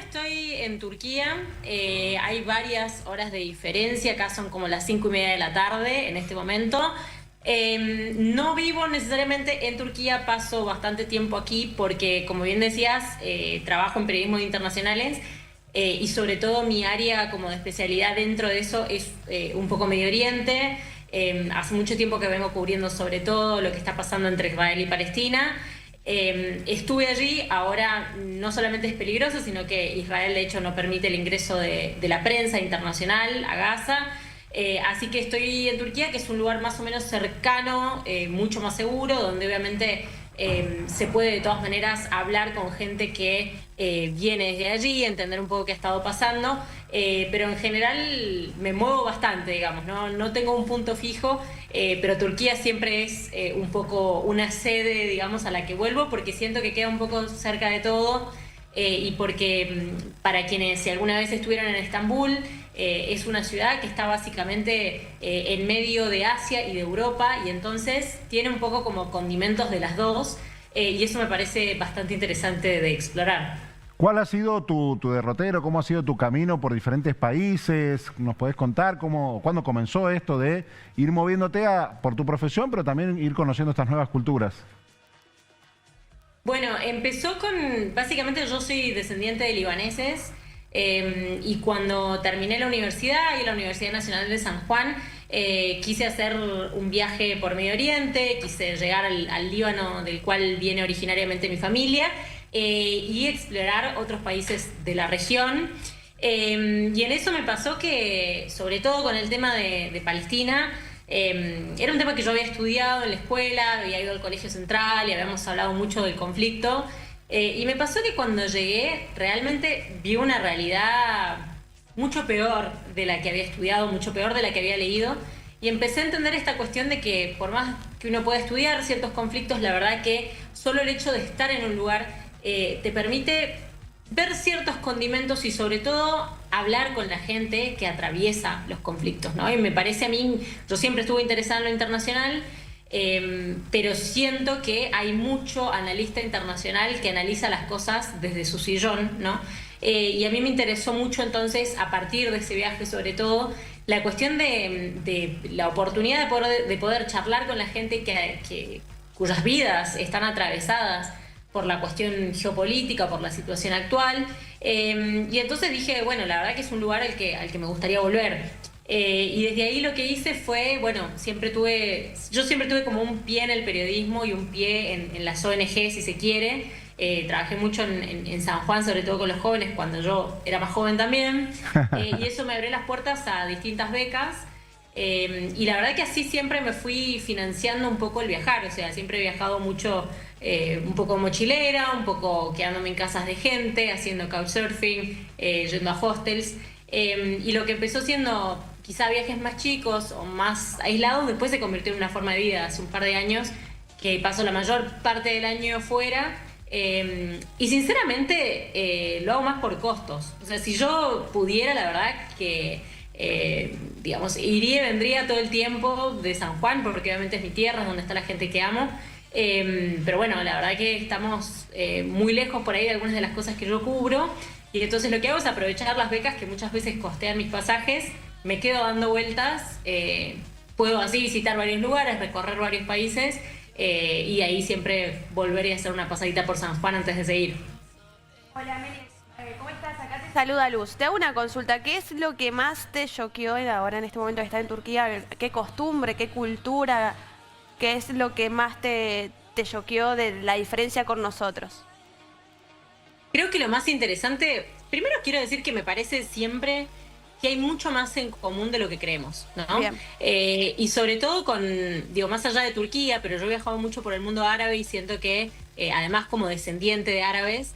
estoy en Turquía, hay varias horas de diferencia, acá son como las 5:30 de la tarde en este momento. No vivo necesariamente en Turquía, paso bastante tiempo aquí porque, como bien decías, trabajo en periodismo internacionales y sobre todo mi área como de especialidad dentro de eso es un poco Medio Oriente. Hace mucho tiempo que vengo cubriendo sobre todo lo que está pasando entre Israel y Palestina. Estuve allí, ahora no solamente es peligroso, sino que Israel de hecho no permite el ingreso de la prensa internacional a Gaza. Así que estoy en Turquía, que es un lugar más o menos cercano, mucho más seguro, donde obviamente se puede de todas maneras hablar con gente que viene desde allí, entender un poco qué ha estado pasando, pero en general me muevo bastante, digamos, no tengo un punto fijo, pero Turquía siempre es un poco una sede, digamos, a la que vuelvo, porque siento que queda un poco cerca de todo. Y porque para quienes si alguna vez estuvieron en Estambul, es una ciudad que está básicamente en medio de Asia y de Europa, y entonces tiene un poco como condimentos de las dos, y eso me parece bastante interesante de explorar. ¿Cuál ha sido tu derrotero? ¿Cómo ha sido tu camino por diferentes países? ¿Nos podés contar cuándo comenzó esto de ir moviéndote por tu profesión, pero también ir conociendo estas nuevas culturas? Bueno, empezó con, básicamente yo soy descendiente de libaneses, y cuando terminé la universidad y la Universidad Nacional de San Juan, quise hacer un viaje por Medio Oriente, quise llegar al Líbano del cual viene originariamente mi familia, y explorar otros países de la región. Y en eso me pasó que, sobre todo con el tema de Palestina, era un tema que yo había estudiado en la escuela, había ido al Colegio Central y habíamos hablado mucho del conflicto. Y me pasó que cuando llegué realmente vi una realidad mucho peor de la que había estudiado, mucho peor de la que había leído. Y empecé a entender esta cuestión de que por más que uno pueda estudiar ciertos conflictos, la verdad que solo el hecho de estar en un lugar te permite ver ciertos condimentos y sobre todo hablar con la gente que atraviesa los conflictos, ¿no? Y me parece a mí, yo siempre estuve interesada en lo internacional, pero siento que hay mucho analista internacional que analiza las cosas desde su sillón, ¿no? Y a mí me interesó mucho entonces, a partir de ese viaje sobre todo, la cuestión de la oportunidad de poder charlar con la gente cuyas vidas están atravesadas por la cuestión geopolítica, por la situación actual. Y entonces dije, bueno, la verdad que es un lugar al que me gustaría volver. Y desde ahí lo que hice fue, bueno, yo siempre tuve como un pie en el periodismo y un pie en las ONG, si se quiere. Trabajé mucho en San Juan, sobre todo con los jóvenes, cuando yo era más joven también. Y eso me abrió las puertas a distintas becas. Y la verdad que así siempre me fui financiando un poco el viajar, o sea, siempre he viajado mucho, un poco mochilera, un poco quedándome en casas de gente, haciendo couchsurfing, yendo a hostels, y lo que empezó siendo quizá viajes más chicos o más aislados, después se convirtió en una forma de vida hace un par de años, que paso la mayor parte del año fuera. Y sinceramente lo hago más por costos, o sea, si yo pudiera, la verdad que digamos, iría y vendría todo el tiempo de San Juan, porque obviamente es mi tierra, es donde está la gente que amo. Pero bueno, la verdad que estamos muy lejos por ahí de algunas de las cosas que yo cubro. Y entonces lo que hago es aprovechar las becas que muchas veces costean mis pasajes, me quedo dando vueltas, puedo así visitar varios lugares, recorrer varios países, y ahí siempre volver y hacer una pasadita por San Juan antes de seguir. Hola, Meli. ¿Cómo estás? Acá te saluda Luz. Te hago una consulta. ¿Qué es lo que más te choqueó ahora en este momento que estás en Turquía? ¿Qué costumbre, qué cultura? ¿Qué es lo que más te choqueó de la diferencia con nosotros? Creo que lo más interesante, primero quiero decir que me parece siempre que hay mucho más en común de lo que creemos, ¿no? Bien. Y sobre todo digo, más allá de Turquía, pero yo he viajado mucho por el mundo árabe y siento que, además como descendiente de árabes,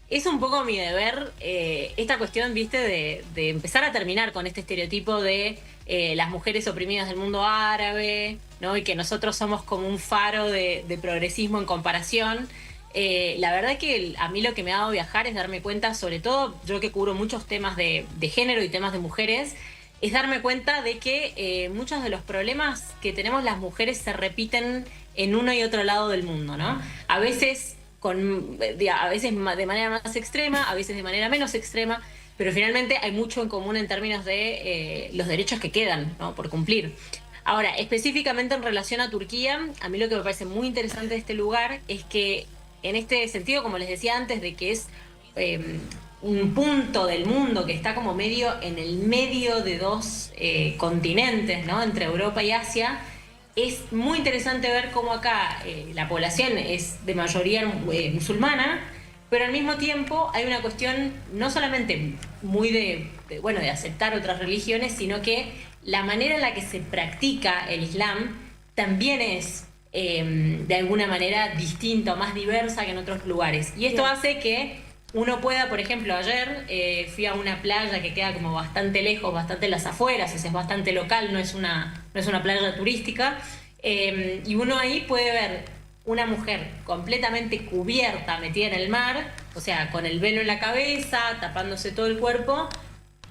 es un poco mi deber esta cuestión, viste, de empezar a terminar con este estereotipo de las mujeres oprimidas del mundo árabe, ¿no? Y que nosotros somos como un faro de progresismo en comparación. La verdad que a mí lo que me ha dado viajar es darme cuenta, sobre todo yo que cubro muchos temas de género y temas de mujeres, es darme cuenta de que muchos de los problemas que tenemos las mujeres se repiten en uno y otro lado del mundo, ¿no? A veces a veces de manera más extrema, a veces de manera menos extrema, pero finalmente hay mucho en común en términos de los derechos que quedan, ¿no?, por cumplir. Ahora, específicamente en relación a Turquía, a mí lo que me parece muy interesante de este lugar es que en este sentido, como les decía antes, de que es un punto del mundo que está como medio en el medio de dos continentes, ¿no?, entre Europa y Asia, es muy interesante ver cómo acá la población es de mayoría musulmana, pero al mismo tiempo hay una cuestión no solamente muy de aceptar otras religiones, sino que la manera en la que se practica el Islam también es de alguna manera distinta o más diversa que en otros lugares. Y esto hace que uno pueda, por ejemplo, ayer fui a una playa que queda como bastante lejos, bastante en las afueras, es bastante local, no es una playa turística, y uno ahí puede ver una mujer completamente cubierta, metida en el mar, o sea, con el velo en la cabeza, tapándose todo el cuerpo,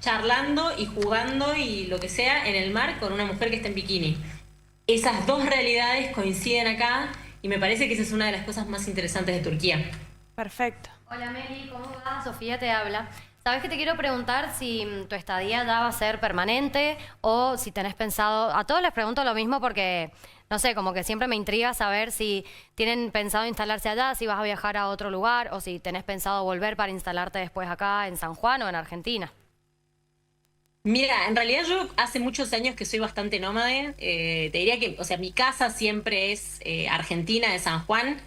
charlando y jugando y lo que sea en el mar con una mujer que está en bikini. Esas dos realidades coinciden acá y me parece que esa es una de las cosas más interesantes de Turquía. Perfecto. Hola Meli, ¿cómo va? Sofía te habla. Sabes que te quiero preguntar si tu estadía ya va a ser permanente o si tenés pensado... A todos les pregunto lo mismo porque, no sé, como que siempre me intriga saber si tienen pensado instalarse allá, si vas a viajar a otro lugar o si tenés pensado volver para instalarte después acá en San Juan o en Argentina. Mira, en realidad yo hace muchos años que soy bastante nómade. Te diría que, o sea, mi casa siempre es Argentina, de San Juan.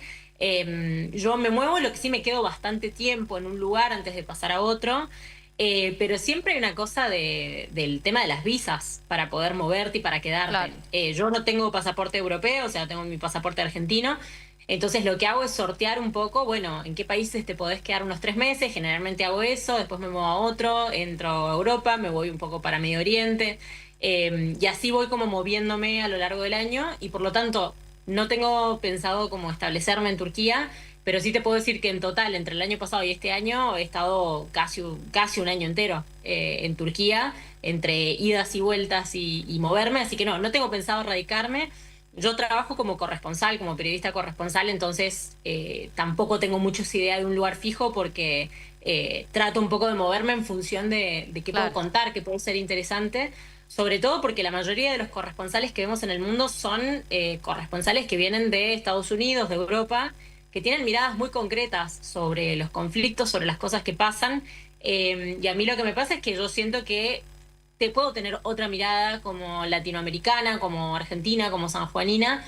Yo me muevo, lo que sí me quedo bastante tiempo en un lugar antes de pasar a otro, pero siempre hay una cosa del tema de las visas para poder moverte y para quedarte. Claro. Yo no tengo pasaporte europeo, o sea, tengo mi pasaporte argentino, entonces lo que hago es sortear un poco, bueno, en qué países te podés quedar unos 3 meses, generalmente hago eso, después me muevo a otro, entro a Europa, me voy un poco para Medio Oriente, y así voy como moviéndome a lo largo del año, y por lo tanto... No tengo pensado como establecerme en Turquía, pero sí te puedo decir que en total, entre el año pasado y este año, he estado casi un año entero en Turquía, entre idas y vueltas y moverme, así que no tengo pensado radicarme. Yo trabajo como corresponsal, como periodista corresponsal, entonces tampoco tengo mucha idea de un lugar fijo porque trato un poco de moverme en función de qué puedo contar, qué puede ser interesante. Sobre todo porque la mayoría de los corresponsales que vemos en el mundo son corresponsales que vienen de Estados Unidos, de Europa, que tienen miradas muy concretas sobre los conflictos, sobre las cosas que pasan. Y a mí lo que me pasa es que yo siento que te puedo tener otra mirada como latinoamericana, como argentina, como sanjuanina,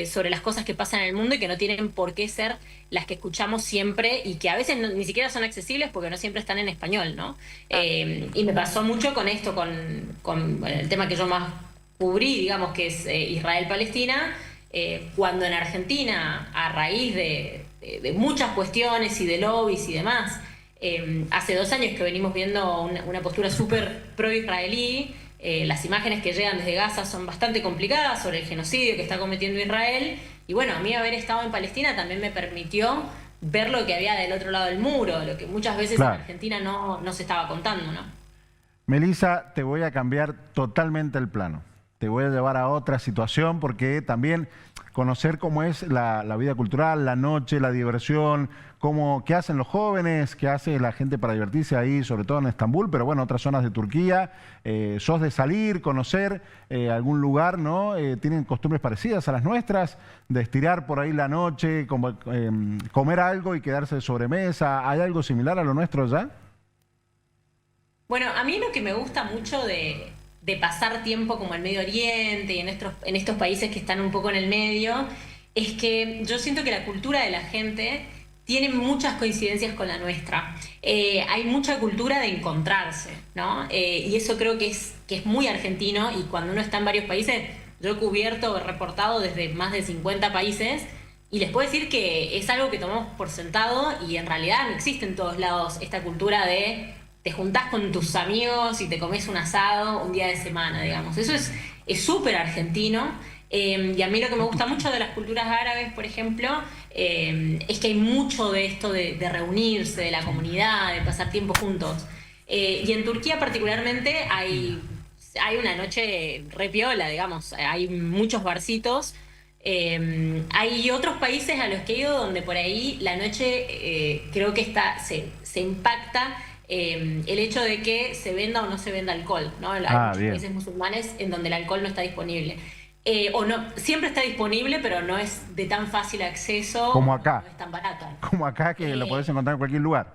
sobre las cosas que pasan en el mundo y que no tienen por qué ser las que escuchamos siempre y que a veces ni siquiera son accesibles porque no siempre están en español, ¿no? Y me pasó mucho con esto, con el tema que yo más cubrí, digamos, que es Israel-Palestina, cuando en Argentina, a raíz de muchas cuestiones y de lobbies y demás, hace 2 años que venimos viendo una postura súper pro-israelí. Las imágenes que llegan desde Gaza son bastante complicadas sobre el genocidio que está cometiendo Israel. Y bueno, a mí haber estado en Palestina también me permitió ver lo que había del otro lado del muro, lo que muchas veces en Argentina no se estaba contando, ¿no? Melissa, te voy a cambiar totalmente el plano. Te voy a llevar a otra situación porque también conocer cómo es la vida cultural, la noche, la diversión, qué hacen los jóvenes, qué hace la gente para divertirse ahí, sobre todo en Estambul, pero bueno, otras zonas de Turquía. ¿Sos de salir, conocer algún lugar, no? ¿Tienen costumbres parecidas a las nuestras? De estirar por ahí la noche, comer algo y quedarse de sobremesa. ¿Hay algo similar a lo nuestro ya? Bueno, a mí lo que me gusta mucho de pasar tiempo como en Medio Oriente y en estos países que están un poco en el medio, es que yo siento que la cultura de la gente tiene muchas coincidencias con la nuestra. Hay mucha cultura de encontrarse, ¿no? Y eso creo que es muy argentino, y cuando uno está en varios países, yo he cubierto, he reportado desde más de 50 países, y les puedo decir que es algo que tomamos por sentado y en realidad no existe en todos lados esta cultura de te juntás con tus amigos y te comes un asado un día de semana, digamos. Eso es súper argentino. Y a mí lo que me gusta mucho de las culturas árabes, por ejemplo, es que hay mucho de esto de reunirse, de la comunidad, de pasar tiempo juntos. Y en Turquía particularmente hay una noche re piola, digamos. Hay muchos barcitos Hay otros países a los que he ido donde por ahí la noche creo que se impacta el hecho de que se venda o no se venda alcohol, ¿no? Hay muchos Bien. países musulmanes en donde el alcohol no está disponible. O no, siempre está disponible, pero no es de tan fácil acceso, Como o acá. no es tan barato. Como acá, que lo podés encontrar en cualquier lugar.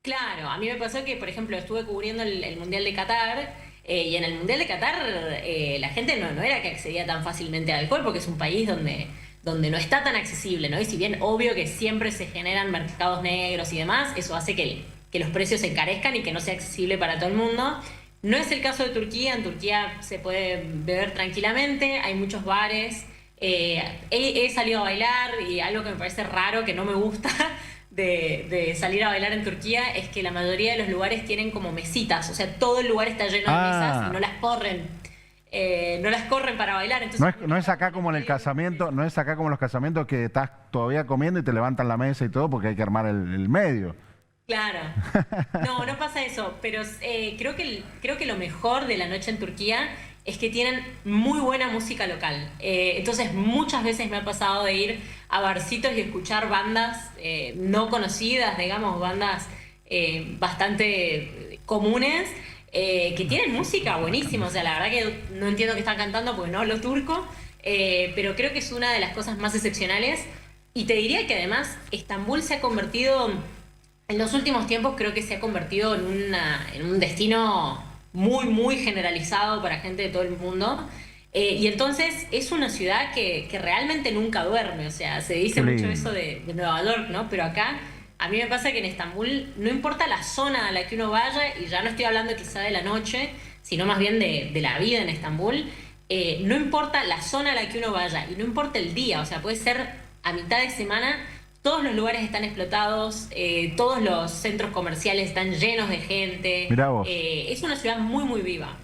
Claro, a mí me pasó que, por ejemplo, estuve cubriendo el Mundial de Qatar, y en el Mundial de Qatar la gente no era que accedía tan fácilmente al alcohol, porque es un país donde no está tan accesible, ¿no? Y si bien obvio que siempre se generan mercados negros y demás, eso hace que los precios se encarezcan y que no sea accesible para todo el mundo. No es el caso de Turquía. En Turquía se puede beber tranquilamente, hay muchos bares. He salido a bailar, y algo que me parece raro, que no me gusta de salir a bailar en Turquía, es que la mayoría de los lugares tienen como mesitas, o sea, todo el lugar está lleno de mesas y no las corren. No las corren para bailar. Entonces, No es acá como en el casamiento, no es acá como en los casamientos que estás todavía comiendo y te levantan la mesa y todo porque hay que armar el medio. Claro. No pasa eso, pero creo que lo mejor de la noche en Turquía es que tienen muy buena música local. Entonces muchas veces me ha pasado de ir a barcitos y escuchar bandas no conocidas, digamos, bandas bastante comunes, que tienen música buenísima. O sea, la verdad que no entiendo qué están cantando porque no hablo turco, pero creo que es una de las cosas más excepcionales. Y te diría que además Estambul se ha convertido... En los últimos tiempos creo que se ha convertido en un destino muy, muy generalizado para gente de todo el mundo. Y entonces es una ciudad que realmente nunca duerme. O sea, se dice mucho eso de Nueva York, ¿no? Pero acá a mí me pasa que en Estambul no importa la zona a la que uno vaya, y ya no estoy hablando quizá de la noche, sino más bien de la vida en Estambul, no importa la zona a la que uno vaya y no importa el día. O sea, puede ser a mitad de semana. Todos los lugares están explotados, todos los centros comerciales están llenos de gente. Mirá vos. Es una ciudad muy, muy viva.